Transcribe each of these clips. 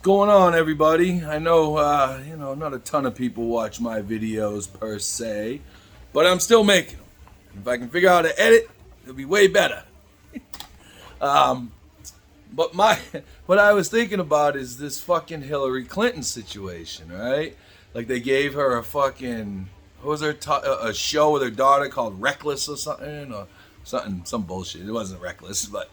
Going on, everybody? I know, not a ton of people watch my videos per se, but I'm still making them. If I can figure out how to edit, it'll be way better. But what I was thinking about is this fucking Hillary Clinton situation, right? Like they gave her a fucking, what was her, a show with her daughter called Reckless or some bullshit. It wasn't Reckless, but,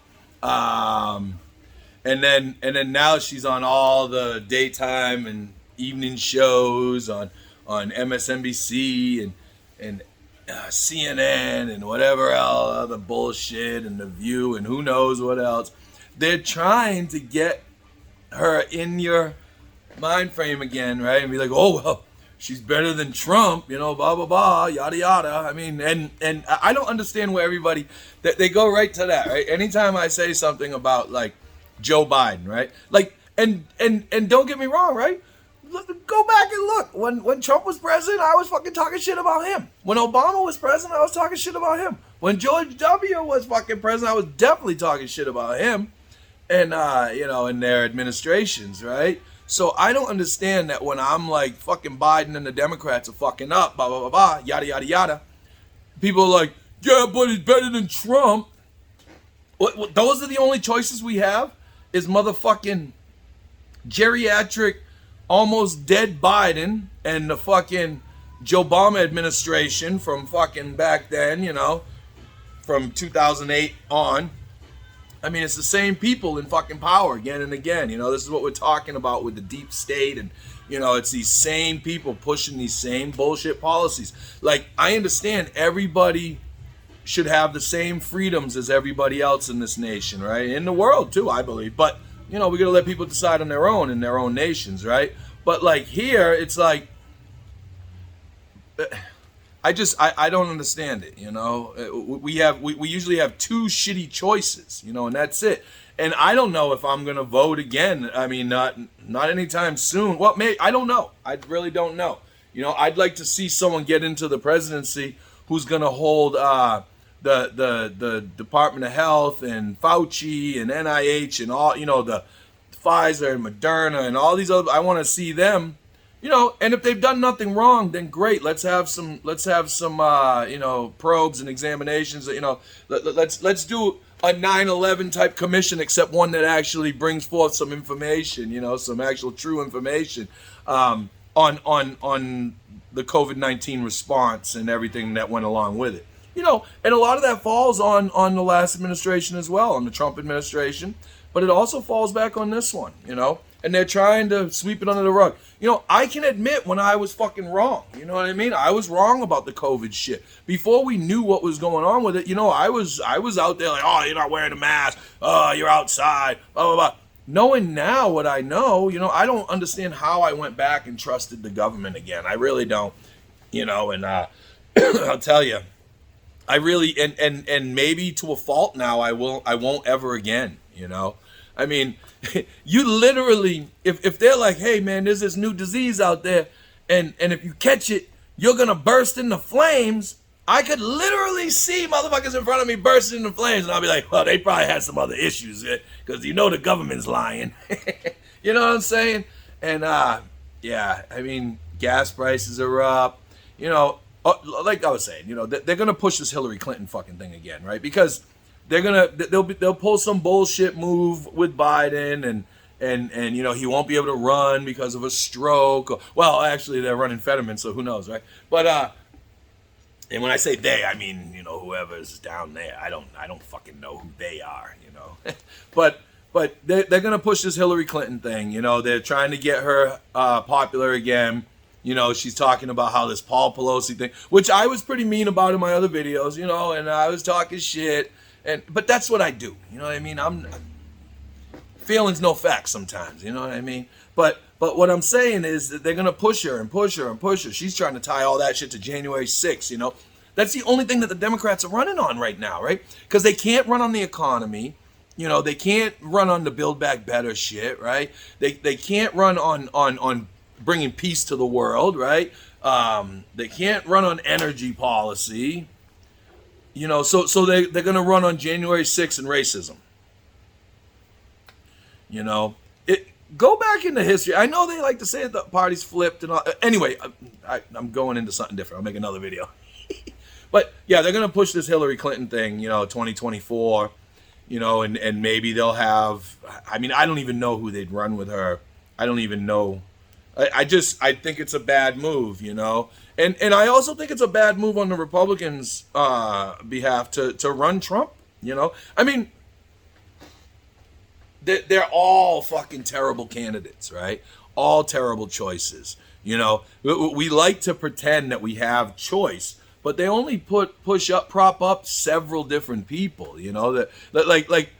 and then now she's on all the daytime and evening shows on MSNBC and CNN and whatever else other bullshit and The View and who knows what else. They're trying to get her in your mind frame again, right? And be like, oh well, she's better than Trump, blah blah blah, yada yada. I mean, and I don't understand where everybody that they go right to that, right? Anytime I say something about like Joe Biden, right? Like, and don't get me wrong, right? Go back and look. When Trump was president, I was fucking talking shit about him. When Obama was president, I was talking shit about him. When George W. was fucking president, I was definitely talking shit about him. And, in their administrations, right? So I don't understand that when I'm like, fucking Biden and the Democrats are fucking up, blah, blah, blah, blah, yada, yada, yada. People are like, yeah, but he's better than Trump. What, those are the only choices we have? Is motherfucking geriatric, almost dead Biden and the fucking Joe Obama administration from fucking back then, from 2008 on. I mean, it's the same people in fucking power again and again. This is what we're talking about with the deep state and, it's these same people pushing these same bullshit policies. Like, I understand everybody should have the same freedoms as everybody else in this nation, right? In the world too, I believe. But, we got to let people decide on their own in their own nations, right? But like here, it's like, I don't understand it, We usually have two shitty choices, and that's it. And I don't know if I'm gonna vote again. I mean, not anytime soon. Well, maybe, I don't know. I really don't know. I'd like to see someone get into the presidency who's gonna hold the Department of Health and Fauci and NIH and all, the Pfizer and Moderna and all these other. I want to see them. And if they've done nothing wrong, then great. Let's have some probes and examinations. Let's do a 9/11 type commission, except one that actually brings forth some information. Some actual true information on the COVID-19 response and everything that went along with it. And a lot of that falls on the last administration as well, on the Trump administration, but it also falls back on this one. And they're trying to sweep it under the rug. I can admit when I was fucking wrong. You know what I mean? I was wrong about the COVID shit. Before we knew what was going on with it, I was out there like, oh, you're not wearing a mask. Oh, you're outside. Blah, blah, blah. Knowing now what I know, I don't understand how I went back and trusted the government again. I really don't. And I'll tell you, I really, and maybe to a fault now, I won't ever again, I mean, you literally, if they're like, hey man, there's this new disease out there, and if you catch it, you're gonna burst into flames. I could literally see motherfuckers in front of me bursting into flames, and I'll be like, well, they probably had some other issues, because the government's lying. You know what I'm saying? And yeah, I mean, gas prices are up. Like I was saying, they're gonna push this Hillary Clinton fucking thing again, right? Because they'll pull some bullshit move with Biden and he won't be able to run because of a stroke. Well, actually they're running Fetterman, so who knows, right? But and when I say they, I mean whoever's down there. I don't fucking know who they are, but they're gonna push this Hillary Clinton thing. They're trying to get her popular again. She's talking about how this Paul Pelosi thing, which I was pretty mean about in my other videos, and I was talking shit. But that's what I do. You know what I mean? I'm feelings no facts sometimes. You know what I mean? But what I'm saying is that they're gonna push her and push her and push her. She's trying to tie all that shit to January 6th. That's the only thing that the Democrats are running on right now, right? Because they can't run on the economy. They can't run on the Build Back Better shit, right? They can't run on bringing peace to the world, right? They can't run on energy policy. So they're going to run on January 6th and racism. go back into history. I know they like to say the party's flipped and all. Anyway, I'm going into something different. I'll make another video. But yeah, they're gonna push this Hillary Clinton thing, 2024, and maybe they'll have. I mean, I don't even know who they'd run with her. I don't even know. I think it's a bad move, and I also think it's a bad move on the Republicans' behalf to run Trump. I mean, they're all fucking terrible candidates, right? All terrible choices. We like to pretend that we have choice, but they only prop up several different people. That like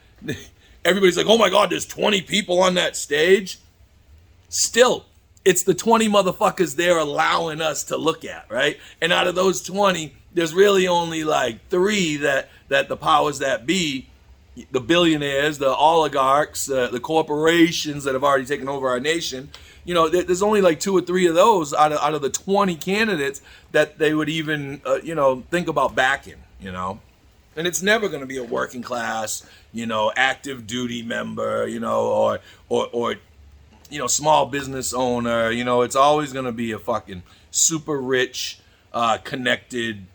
everybody's like, oh my God, there's 20 people on that stage. Still, it's the 20 motherfuckers they're allowing us to look at, right? And out of those 20, there's really only like 3 that the powers that be, the billionaires, the oligarchs, the corporations that have already taken over our nation, there's only like 2 or 3 of those out of the 20 candidates that they would even, think about backing, And it's never going to be a working class, active duty member, or small business owner. It's always going to be a fucking super rich, connected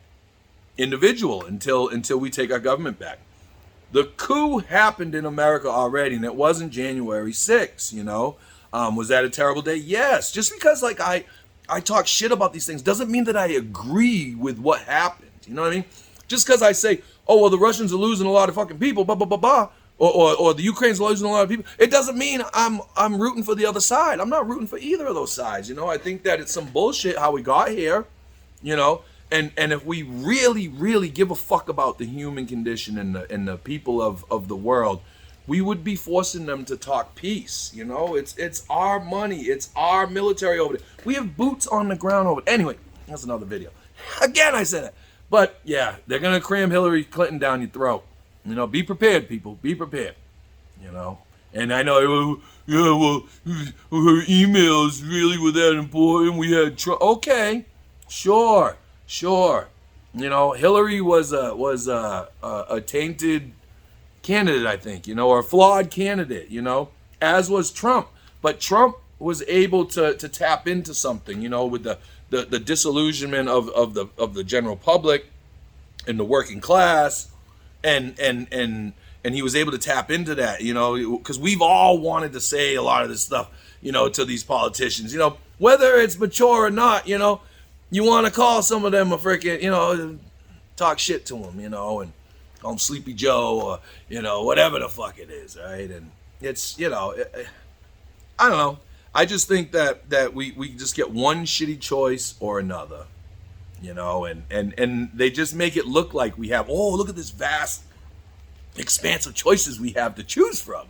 individual until we take our government back. The coup happened in America already, and it wasn't January 6th, Was that a terrible day? Yes. Just because I talk shit about these things doesn't mean that I agree with what happened. You know what I mean? Just because I say, oh, well, the Russians are losing a lot of fucking people, blah, blah, blah, blah, or the Ukraine's losing a lot of people, it doesn't mean I'm rooting for the other side. I'm not rooting for either of those sides. I think that it's some bullshit how we got here, and if we really, really give a fuck about the human condition and the people of the world, we would be forcing them to talk peace. It's our money. It's our military over there. We have boots on the ground over there. Anyway, that's another video. Again, I said it. But yeah, they're going to cram Hillary Clinton down your throat. Be prepared, people. Be prepared. And I know, her emails really were that important. We had okay, sure. Hillary was a tainted candidate, I think. Or a flawed candidate. As was Trump. But Trump was able to tap into something. With the disillusionment of the general public and the working class. And he was able to tap into that, because we've all wanted to say a lot of this stuff, to these politicians, whether it's mature or not, you want to call some of them a freaking, talk shit to them, and call them Sleepy Joe or, whatever the fuck it is, right? And it's, I don't know. I just think that we just get one shitty choice or another. And they just make it look like we have, oh, look at this vast expanse of choices we have to choose from,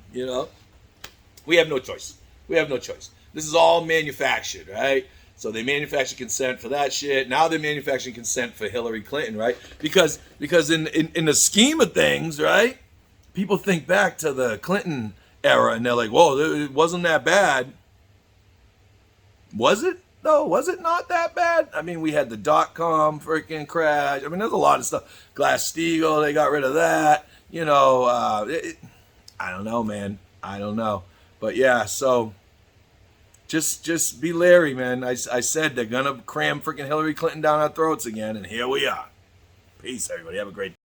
We have no choice. This is all manufactured, right? So they manufacture consent for that shit. Now they're manufacturing consent for Hillary Clinton, right? Because in the scheme of things, right? People think back to the Clinton era and they're like, whoa, it wasn't that bad. Was it? No, was it not that bad? I mean, we had the .com freaking crash. I mean, there's a lot of stuff. Glass-Steagall, they got rid of that. I don't know, man. I don't know. But yeah, so just be leery, man. I said they're going to cram freaking Hillary Clinton down our throats again, and here we are. Peace, everybody. Have a great day.